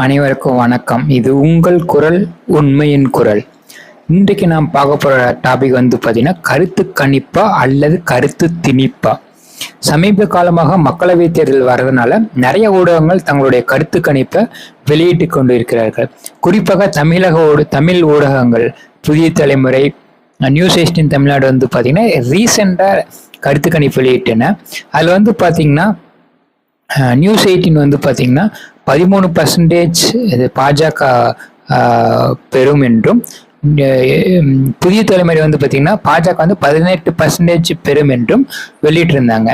அனைவருக்கும் வணக்கம். இது உங்கள் குரல், உண்மையின் குரல். இன்றைக்கு நாம் பார்க்க போற டாபிக் பார்த்தீங்கன்னா கருத்து கணிப்பா அல்லது கருத்து திணிப்பா. சமீப காலமாக மக்களவை தேர்தல் வர்றதுனால நிறைய ஊடகங்கள் தங்களுடைய கருத்து கணிப்பை வெளியிட்டு கொண்டு இருக்கிறார்கள். குறிப்பாக தமிழ் ஊடகங்கள், புதிய தலைமுறை, நியூஸ் 18 தமிழ்நாடு பார்த்தீங்கன்னா ரீசெண்டா கருத்து கணிப்பு வெளியிட்டன. அதுல பார்த்தீங்கன்னா நியூஸ் 18 பார்த்தீங்கன்னா 13% இது பாஜக பெறும் என்றும், புதிய தலைமுறை பார்த்தீங்கன்னா பாஜக 18% பெறும் என்றும் வெளியிட்டிருந்தாங்க.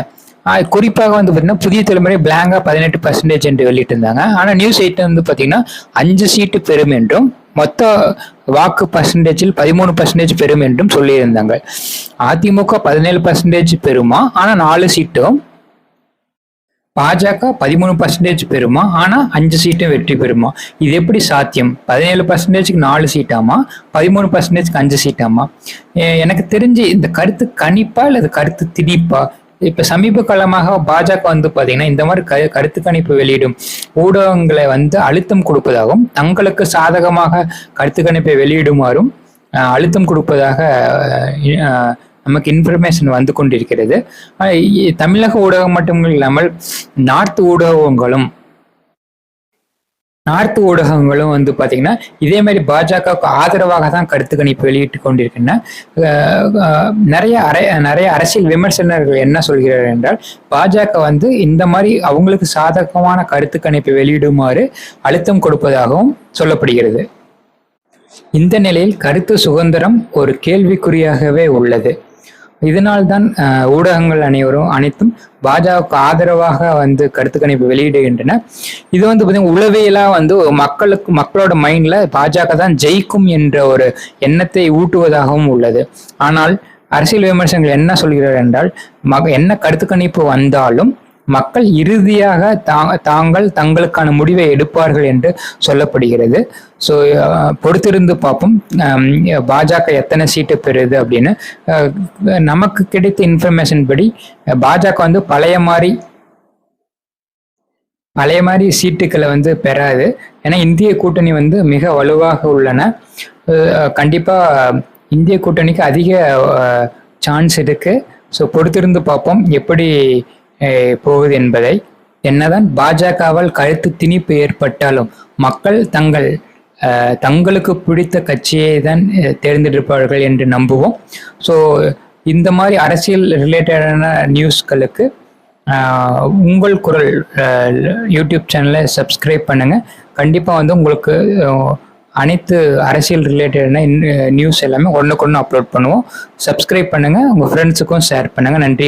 குறிப்பாக பார்த்தீங்கன்னா புதிய தலைமுறை பிளாங்கா 18% என்று வெளியிட்டிருந்தாங்க. ஆனால் நியூஸ் 18 பார்த்தீங்கன்னா 5 சீட்டு பெறும் என்றும், மொத்த வாக்கு பர்சன்டேஜில் 13% பெறும் என்றும் சொல்லியிருந்தாங்க. அதிமுக 17% பெறுமா, ஆனால் 4 சீட்டும், பாஜக 13% பெறுமா, ஆனா 5 சீட்டும் வெற்றி பெறுமா? இது எப்படி சாத்தியம்? 17%க்கு 4 சீட்டாமா, 13%க்கு 5 சீட்டாமா? எனக்கு தெரிஞ்சு இந்த கருத்து கணிப்பா அல்லது கருத்து திணிப்பா? இப்ப சமீப காலமாக பாஜக பாத்தீங்கன்னா இந்த மாதிரி கருத்து கணிப்பு வெளியிடும் ஊடகங்களை அழுத்தம் கொடுப்பதாகவும், தங்களுக்கு சாதகமாக கருத்து கணிப்பை வெளியிடுமாறும் அழுத்தம் கொடுப்பதாக நமக்கு இன்ஃபர்மேஷன் கொண்டிருக்கிறது. தமிழக ஊடகம் மட்டும் இல்லாமல் நார்த் ஊடகங்களும் பாத்தீங்கன்னா இதே மாதிரி பாஜகவுக்கு ஆதரவாக தான் கருத்து கணிப்பு வெளியிட்டு கொண்டிருக்கின்றன. நிறைய அரசியல் விமர்சகர்கள் என்ன சொல்கிறார்கள் என்றால், பாஜக இந்த மாதிரி அவங்களுக்கு சாதகமான கருத்து கணிப்பை வெளியிடுமாறு அழுத்தம் கொடுப்பதாகவும் சொல்லப்படுகிறது. இந்த நிலையில் கருத்து சுதந்திரம் ஒரு கேள்விக்குறியாகவே உள்ளது. இதனால்தான் ஊடகங்கள் அனைத்தும் பாஜகவுக்கு ஆதரவாக கருத்து கணிப்பு வெளியிடுகின்றன. இது பார்த்தீங்கன்னா உளவியலா மக்களோட மைண்ட்ல பாஜக தான் ஜெயிக்கும் என்ற ஒரு எண்ணத்தை ஊட்டுவதாகவும் உள்ளது. ஆனால் அரசியல் விமர்சகர்கள் என்ன சொல்கிறார் என்றால், என்ன கருத்து கணிப்பு வந்தாலும் மக்கள் இறுதியாக தங்களுக்கான முடிவை எடுப்பார்கள் என்று சொல்லப்படுகிறது. ஸோ பொறுத்திருந்து பார்ப்போம் பாஜக எத்தனை சீட்டு பெறுது அப்படின்னு. நமக்கு கிடைத்த இன்ஃபர்மேஷன் படி பாஜக பழைய மாதிரி சீட்டுக்களை பெறாது. ஏன்னா இந்திய கூட்டணி மிக வலுவாக உள்ளன. கண்டிப்பா இந்திய கூட்டணிக்கு அதிக சான்ஸ் இருக்கு. ஸோ பொறுத்திருந்து பார்ப்போம் எப்படி போகுது என்பதை. என்னதான் பாஜகவால் கருத்து திணிப்பு ஏற்பட்டாலும் மக்கள் தங்களுக்கு பிடித்த கட்சியை தான் தேர்ந்தெடுப்பார்கள் என்று நம்புவோம். ஸோ இந்த மாதிரி அரசியல் ரிலேட்டடான நியூஸ்களுக்கு உங்கள் குரல் யூடியூப் சேனலை சப்ஸ்கிரைப் பண்ணுங்க. கண்டிப்பா உங்களுக்கு அனைத்து அரசியல் ரிலேட்டடான நியூஸ் எல்லாமே ஒன்றுக்கு ஒன்று அப்லோட் பண்ணுவோம். சப்ஸ்கிரைப் பண்ணுங்க, உங்க ஃப்ரெண்ட்ஸுக்கும் ஷேர் பண்ணுங்க. நன்றி.